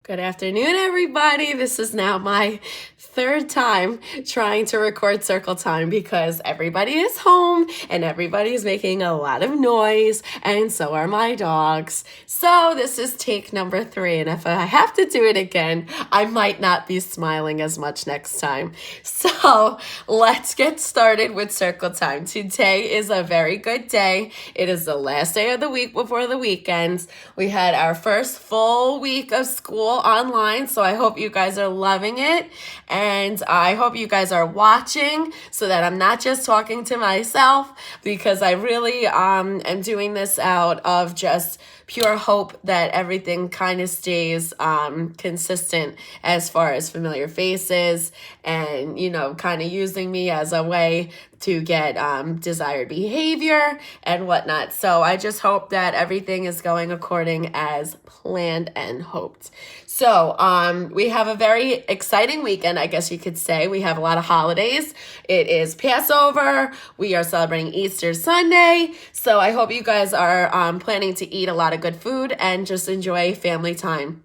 Good afternoon, everybody. This is now my third time trying to record circle time because everybody is home and everybody's making a lot of noise, and so are my dogs. So this is take number 3, and if I have to do it again, I might not be smiling as much next time. So let's get started with circle time. Today is a very good day. It is the last day of the week before the weekends. We had our first full week of school online, so I hope you guys are loving it, and I hope you guys are watching so that I'm not just talking to myself, because I really am doing this out of just pure hope that everything kind of stays consistent as far as familiar faces and, kind of using me as a way to get desired behavior and whatnot. So I just hope that everything is going according as planned and hoped. So we have a very exciting weekend, I guess you could say. We have a lot of holidays. It is Passover. We are celebrating Easter Sunday. So I hope you guys are planning to eat a lot of good food and just enjoy family time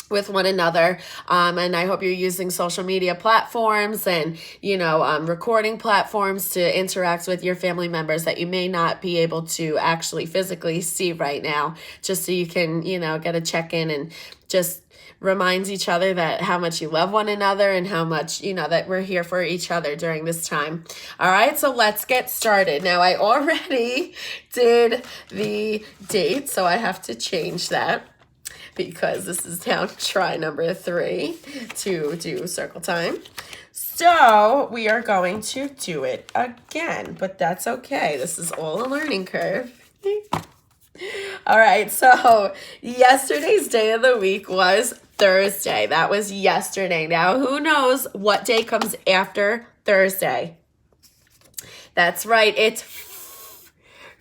with one another. And I hope you're using social media platforms and, recording platforms to interact with your family members that you may not be able to actually physically see right now, just so you can, get a check-in and just reminds each other that how much you love one another and how much, that we're here for each other during this time. All right, so let's get started. Now, I already did the date, so I have to change that, because this is now try number 3 to do circle time. So we are going to do it again, but that's okay. This is all a learning curve. All right, so yesterday's day of the week was Thursday. That was yesterday. Now, who knows what day comes after Thursday? That's right, it's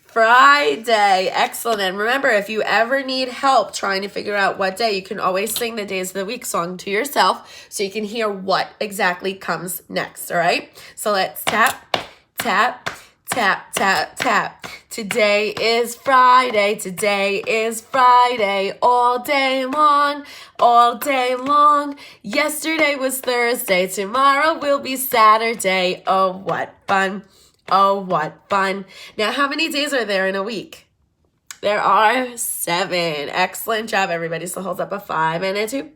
Friday. Excellent. And remember, if you ever need help trying to figure out what day, you can always sing the days of the week song to yourself so you can hear what exactly comes next. All right. So let's tap, tap, tap, tap, tap. Today is Friday. Today is Friday. All day long. All day long. Yesterday was Thursday. Tomorrow will be Saturday. Oh, what fun. Oh, what fun. Now, how many days are there in a week? There are 7. Excellent job, everybody. So hold up a 5 and a 2.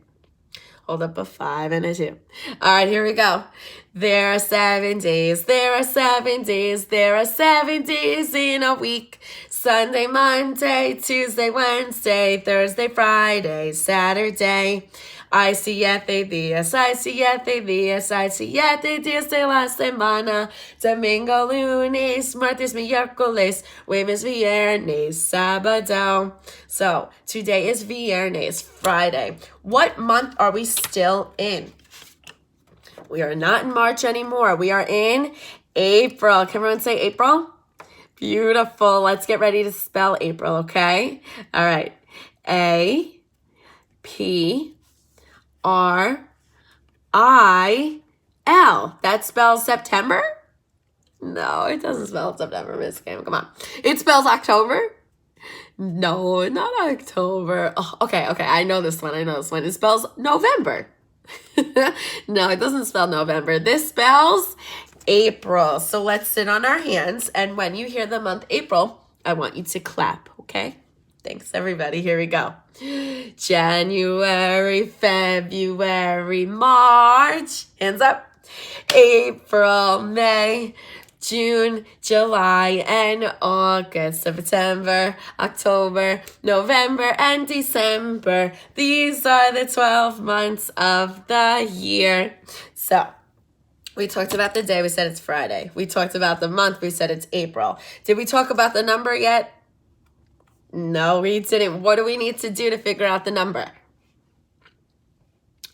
Hold up a 5 and a 2. All right, here we go. There are 7 days. There are 7 days. There are 7 days in a week. Sunday, Monday, Tuesday, Wednesday, Thursday, Friday, Saturday. Hay 7 días, hay 7 días, hay 7 días de la semana. Domingo, lunes, martes, miércoles, jueves, viernes, sábado. So today is viernes, Friday. What month are we still in? We are not in March anymore. We are in April. Can everyone say April? Beautiful. Let's get ready to spell April, okay? All right. A-P-R-I-L. That spells September? No, it doesn't spell September, Miss Kim. Come on. It spells October? No, not October. Oh, okay. I know this one. It spells November. No, it doesn't spell November. This spells April. So let's sit on our hands, and when you hear the month April, I want you to clap, okay? Thanks, everybody. Here we go. January, February, March. Hands up. April, May, June, July, and August, September, October, November, and December. These are the 12 months of the year. So we talked about the day. We said it's Friday. We talked about the month. We said it's April. Did we talk about the number yet? No, we didn't. What do we need to do to figure out the number?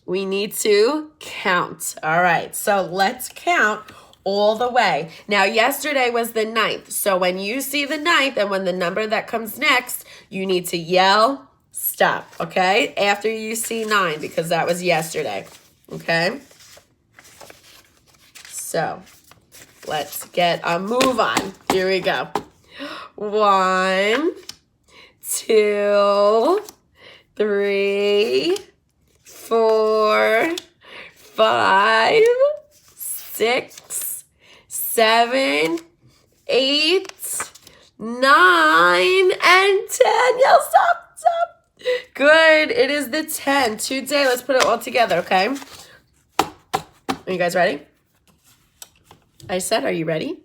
We need to count. All right, so let's count all the way. Now, yesterday was the 9th. So when you see the 9th and when the number that comes next, you need to yell, stop, okay? After you see 9, because that was yesterday, okay? So let's get a move on. Here we go. 1, 2, 3, 5, 6, 7, 8, 9, and 10. Y'all stop. Good. It is the 10. Today, let's put it all together, okay? Are you guys ready? I said, are you ready?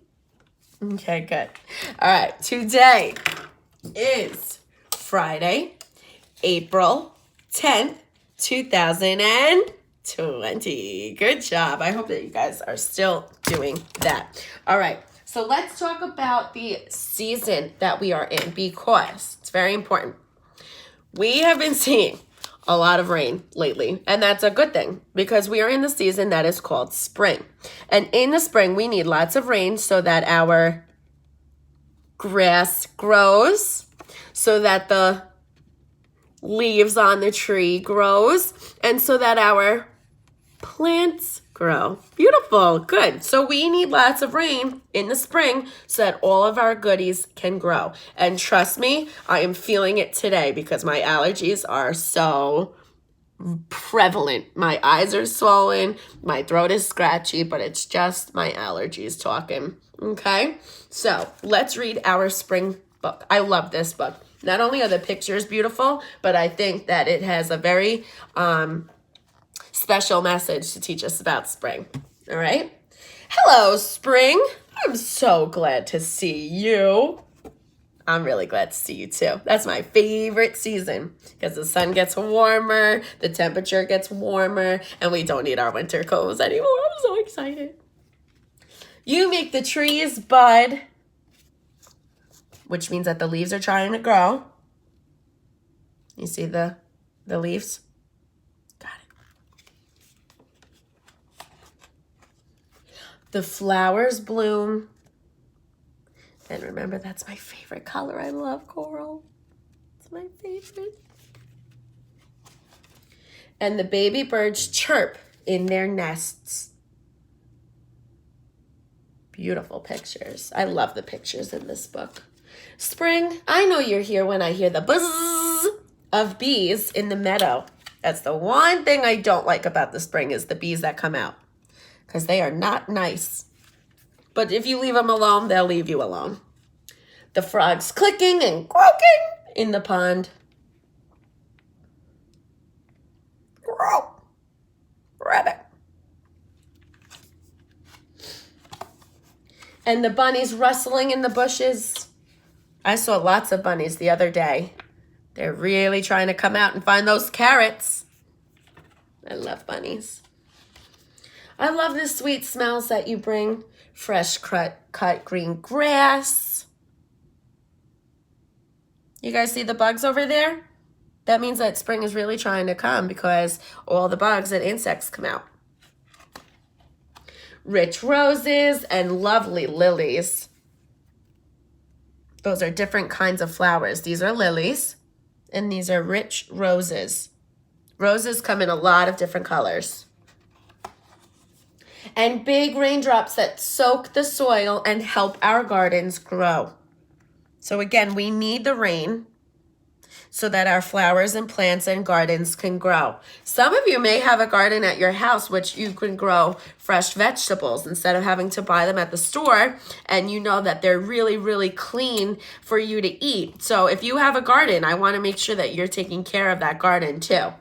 Okay, good. All right. Today is Friday, April 10th, 2020. Good job. I hope that you guys are still doing that. All right. So let's talk about the season that we are in because it's very important. We have been seeing a lot of rain lately, and that's a good thing because we are in the season that is called spring. And in the spring, we need lots of rain so that our grass grows, so that the leaves on the tree grows, and so that our plants grow. Beautiful. Good. So we need lots of rain in the spring so that all of our goodies can grow. And trust me, I am feeling it today because my allergies are so prevalent. My eyes are swollen, my throat is scratchy, but it's just my allergies talking. Okay? So let's read our spring book. I love this book. Not only are the pictures beautiful, but I think that it has a very special message to teach us about spring. All right? Hello, spring. I'm so glad to see you. I'm really glad to see you too. That's my favorite season because the sun gets warmer, the temperature gets warmer, and we don't need our winter clothes anymore. I'm so excited. You make the trees bud, which means that the leaves are trying to grow. You see the leaves? Got it. The flowers bloom. And remember, that's my favorite color. I love coral. It's my favorite. And the baby birds chirp in their nests. Beautiful pictures. I love the pictures in this book. Spring, I know you're here when I hear the buzz of bees in the meadow. That's the one thing I don't like about the spring is the bees that come out because they are not nice. But if you leave them alone, they'll leave you alone. The frogs clicking and croaking in the pond. Croak. Rabbit. And the bunnies rustling in the bushes. I saw lots of bunnies the other day. They're really trying to come out and find those carrots. I love bunnies. I love the sweet smells that you bring. Fresh cut green grass. You guys see the bugs over there? That means that spring is really trying to come because all the bugs and insects come out. Rich roses and lovely lilies. Those are different kinds of flowers. These are lilies and these are rich roses. Roses come in a lot of different colors. And big raindrops that soak the soil and help our gardens grow. So again, we need the rain so that our flowers and plants and gardens can grow. Some of you may have a garden at your house which you can grow fresh vegetables instead of having to buy them at the store, and you know that they're really, really clean for you to eat. So if you have a garden, I want to make sure that you're taking care of that garden too.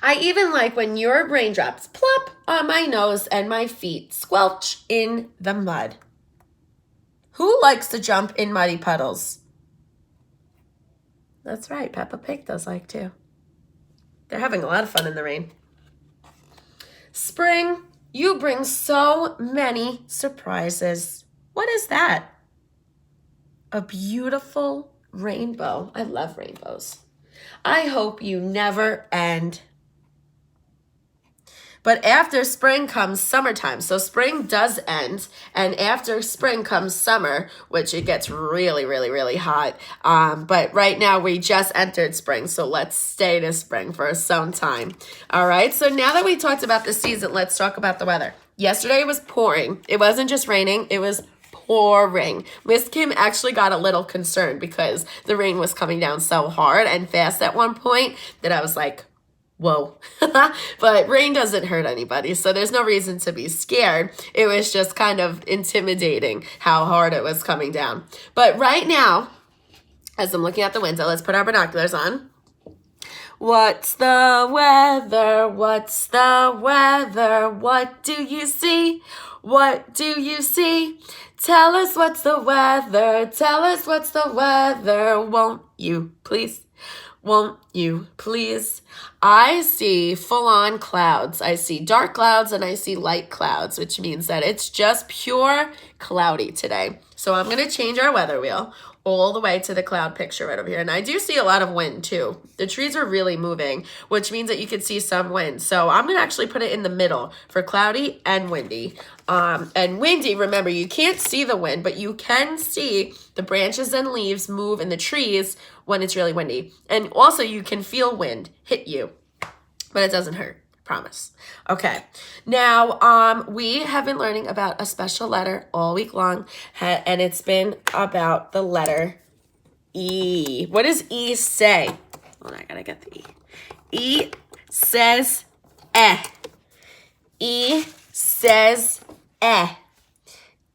I even like when your raindrops plop on my nose and my feet squelch in the mud. Who likes to jump in muddy puddles? That's right, Peppa Pig does like to. They're having a lot of fun in the rain. Spring, you bring so many surprises. What is that? A beautiful rainbow. I love rainbows. I hope you never end. But after spring comes summertime. So spring does end. And after spring comes summer, which it gets really, really, really hot. But right now we just entered spring. So let's stay to spring for some time. All right. So now that we talked about the season, let's talk about the weather. Yesterday it was pouring. It wasn't just raining. It was pouring. Miss Kim actually got a little concerned because the rain was coming down so hard and fast at one point that I was like, Whoa. But rain doesn't hurt anybody, so there's no reason to be scared. It was just kind of intimidating how hard it was coming down. But right now, as I'm looking out the window, let's put our binoculars on. What's the weather? What's the weather? What do you see? What do you see? Tell us what's the weather. Tell us what's the weather. Won't you please? Won't you please? I see full-on clouds. I see dark clouds and I see light clouds, which means that it's just pure cloudy today. So I'm going to change our weather wheel all the way to the cloud picture right over here. And I do see a lot of wind too. The trees are really moving, which means that you can see some wind. So I'm going to actually put it in the middle for cloudy and windy. And windy, remember, you can't see the wind, but you can see the branches and leaves move in the trees when it's really windy. And also you can feel wind hit you, but it doesn't hurt. Promise. Okay. Now, we have been learning about a special letter all week long, and it's been about the letter E. What does E say? Hold on, I gotta get the E. E says eh. E says eh.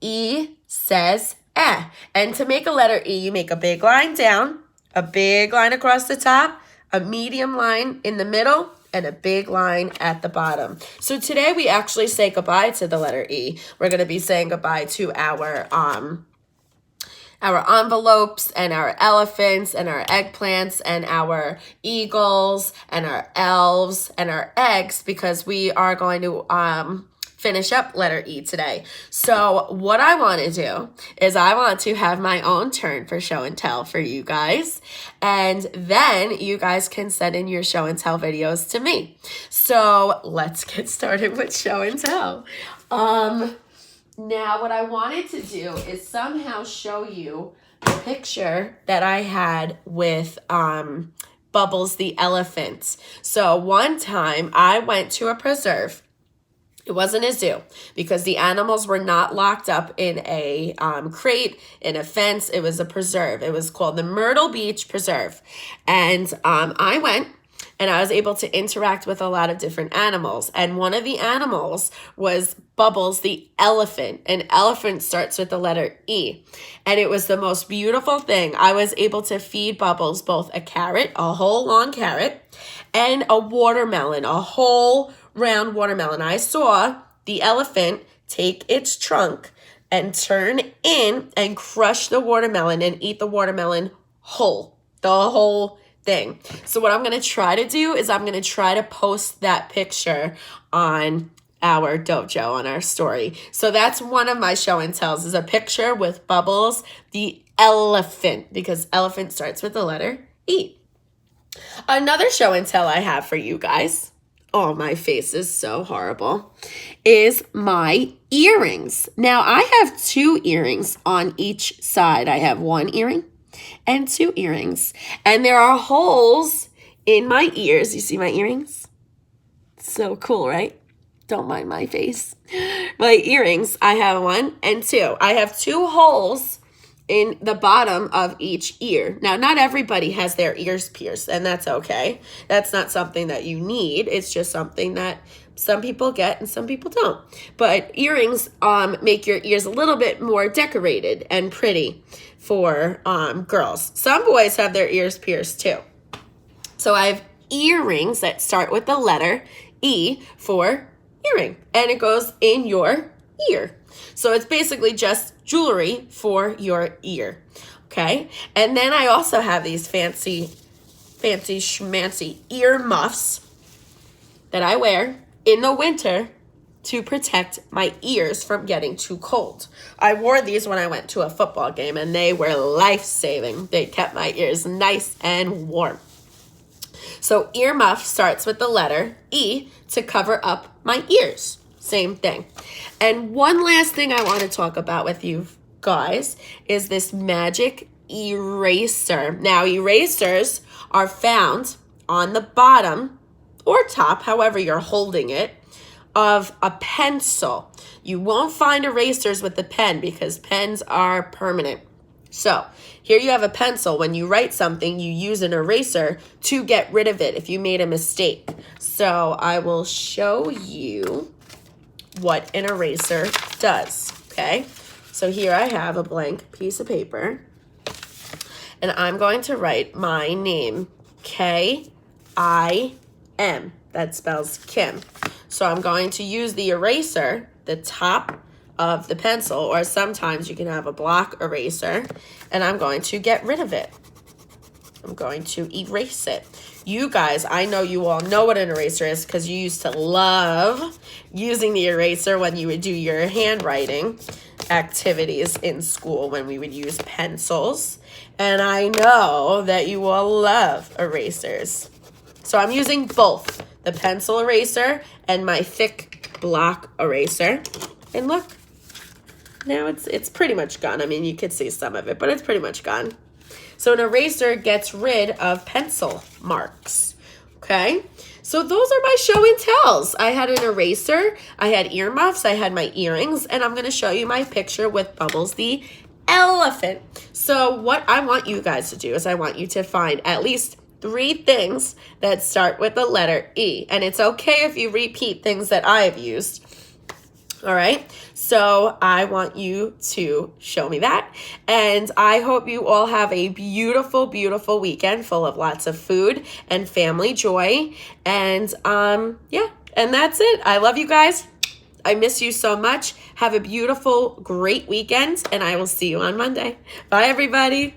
E says eh. And to make a letter E, you make a big line down, a big line across the top, a medium line in the middle, and a big line at the bottom. So today we actually say goodbye to the letter E. We're going to be saying goodbye to our envelopes and our elephants and our eggplants and our eagles and our elves and our eggs, because we are going to finish up letter E today. So what I want to do is I want to have my own turn for show and tell for you guys. And then you guys can send in your show and tell videos to me. So let's get started with show and tell. Now what I wanted to do is somehow show you the picture that I had with Bubbles the elephant. So one time I went to a preserve. It wasn't a zoo because the animals were not locked up in a crate, in a fence. It was a preserve. It was called the Myrtle Beach Preserve. And I went and I was able to interact with a lot of different animals. And one of the animals was Bubbles the elephant. An elephant starts with the letter E. And it was the most beautiful thing. I was able to feed Bubbles both a carrot, a whole long carrot, and a watermelon, a whole round watermelon. I saw the elephant take its trunk and turn in and crush the watermelon and eat the watermelon whole, the whole thing. So what I'm going to try to do is I'm going to try to post that picture on our dojo, on our story. So that's one of my show and tells, is a picture with Bubbles the elephant, because elephant starts with the letter E. Another show and tell I have for you guys, oh, my face is so horrible, is my earrings. Now, I have 2 earrings on each side. I have 1 earring and 2 earrings. And there are holes in my ears. You see my earrings? So cool, right? Don't mind my face. My earrings, I have 1 and 2. I have 2 holes in the bottom of each ear. Now, not everybody has their ears pierced, and that's okay. That's not something that you need. It's just something that some people get and some people don't. But earrings make your ears a little bit more decorated and pretty for girls. Some boys have their ears pierced too. So I have earrings that start with the letter E for earring, and it goes in your ear. So it's basically just jewelry for your ear, okay? And then I also have these fancy schmancy ear muffs that I wear in the winter to protect my ears from getting too cold. I wore these when I went to a football game, and they were life-saving. They kept my ears nice and warm. So ear muff starts with the letter E to cover up my ears. Same thing. And one last thing I want to talk about with you guys is this magic eraser. Now, erasers are found on the bottom or top, however you're holding it, of a pencil. You won't find erasers with the pen because pens are permanent. So here you have a pencil. When you write something, you use an eraser to get rid of it if you made a mistake. So I will show you what an eraser does, okay? So here I have a blank piece of paper, and I'm going to write my name, K-I-M. That spells Kim. So I'm going to use the eraser, the top of the pencil, or sometimes you can have a block eraser, and I'm going to get rid of it. I'm going to erase it. You guys, I know you all know what an eraser is because you used to love using the eraser when you would do your handwriting activities in school when we would use pencils. And I know that you all love erasers. So I'm using both the pencil eraser and my thick block eraser. And look, now it's pretty much gone. I mean, you could see some of it, but it's pretty much gone. So an eraser gets rid of pencil marks, okay? So those are my show and tells. I had an eraser, I had earmuffs, I had my earrings, and I'm going to show you my picture with Bubbles the elephant. So what I want you guys to do is I want you to find at least 3 things that start with the letter E. And it's okay if you repeat things that I have used. All right, so I want you to show me that. And I hope you all have a beautiful, beautiful weekend full of lots of food and family joy. And yeah, and that's it. I love you guys. I miss you so much. Have a beautiful, great weekend, and I will see you on Monday. Bye, everybody.